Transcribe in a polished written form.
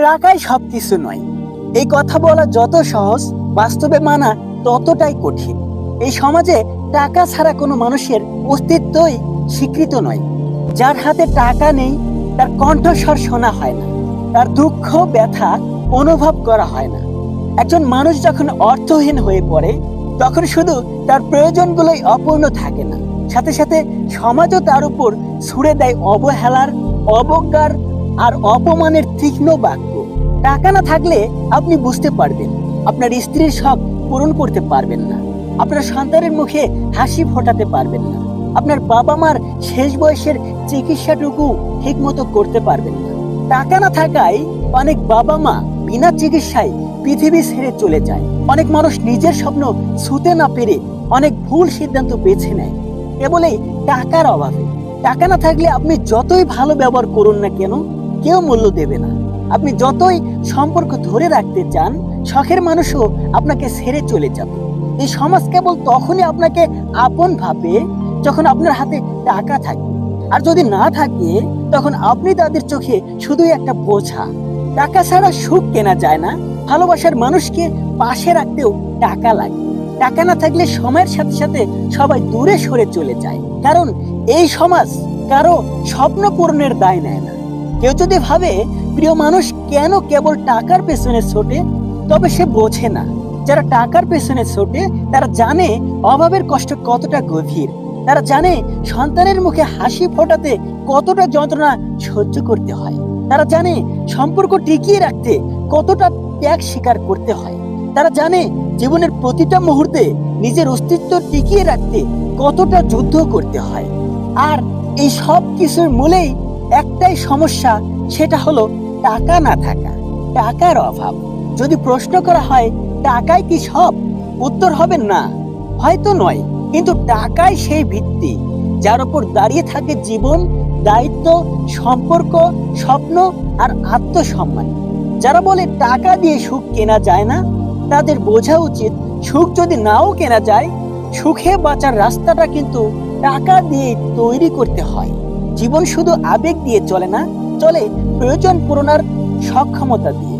টাকাই সবকিছু নয়, এই কথা বলা যত সহজ, বাস্তবে মানা ততটাই কঠিন। এই সমাজে টাকা ছাড়া কোনো মানুষের অস্তিত্বই স্বীকৃত নয়। যার হাতে টাকা নেই তার কণ্ঠস্বর শোনা হয় না, তার দুঃখ ব্যথা অনুভব করা হয় না। একজন মানুষ যখন অর্থহীন হয়ে পড়ে তখন শুধু তার প্রয়োজনগুলোই অপূর্ণ থাকে না, সাথে সাথে সমাজও তার উপর ছুড়ে দেয় অবহেলার, অবজ্ঞার আর অপমানের তীক্ষ্ণ বাক্য। টাকা না থাকলে আপনি বুঝতে পারবেন আপনার স্ত্রীর শখ পূরণ করতে পারবেন না, আপনার সন্তানের মুখে হাসি ফোটাতে পারবেন না, আপনার বাবা মার শেষ বয়সের চিকিৎসাটুকু ঠিক মতো করতে পারবেন না। টাকা না থাকায় অনেক বাবা মা বিনা চিকিৎসায় পৃথিবী ছেড়ে চলে যায়। অনেক মানুষ নিজের স্বপ্ন ছুঁতে না পেরে অনেক ভুল সিদ্ধান্ত বেছে নেয় কেবলই টাকার অভাবে। টাকা না থাকলে আপনি যতই ভালো ব্যবহার করুন না কেন, কেউ মূল্য দেবে না। আপনি যতই সম্পর্ক ধরে রাখতে চান, শখের মানুষও আপনাকে ছেড়ে চলে যাবে। এই সমাজ কেবল তখনই আপনাকে আপন ভাবে যখন আপনার হাতে টাকা থাকবে, আর যদি না থাকে তখন আপনি তাদের চোখে শুধুই একটা বোঝা। টাকা ছাড়া সুখ কেনা যায় না, ভালোবাসার মানুষকে পাশে রাখতেও টাকা লাগে। টাকা না থাকলে সময়ের সাথে সাথে সবাই দূরে সরে চলে যায়, কারণ এই সমাজ কারো স্বপ্ন পূরণের দায় নেয় না। কেউ যদি ভাবে প্রিয় মানুষ কেন কেবল টাকার পেছনে ছোটে, তবে সে বোঝে না যারা টাকার পেছনে ছোটে তারা জানে অভাবের কষ্ট কতটা গভীর, তারা জানে সন্তানের মুখে হাসি ফোটাতে কতটা যন্ত্রণা সহ্য করতে হয়, তারা জানে সম্পর্ক টিকিয়ে রাখতে কতটা ত্যাগ স্বীকার করতে হয়, তারা জানে জীবনের প্রতিটা মুহূর্তে নিজের অস্তিত্ব টিকিয়ে রাখতে কতটা যুদ্ধ করতে হয়। আর এই সব কিছুর মূলেই একটাই সমস্যা, সেটা হলো টাকা না থাকা, টাকার অভাব। যদি প্রশ্ন করা হয় টাকাই কি সব, উত্তর হবে না, হয়তো নয়, কিন্তু টাকাই সেই ভিত্তি যার উপর দাঁড়িয়ে থাকে জীবন, দায়িত্ব, সম্পর্ক, স্বপ্ন আর আত্মসম্মান। যারা বলে টাকা দিয়ে সুখ কেনা যায় না, তাদের বোঝা উচিত সুখ যদি নাও কেনা যায়, সুখে বাঁচার রাস্তাটা কিন্তু টাকা দিয়ে তৈরি করতে হয়। জীবন শুধু আবেগ দিয়ে চলে না, চলে প্রয়োজন পূরণের সক্ষমতা দিয়ে।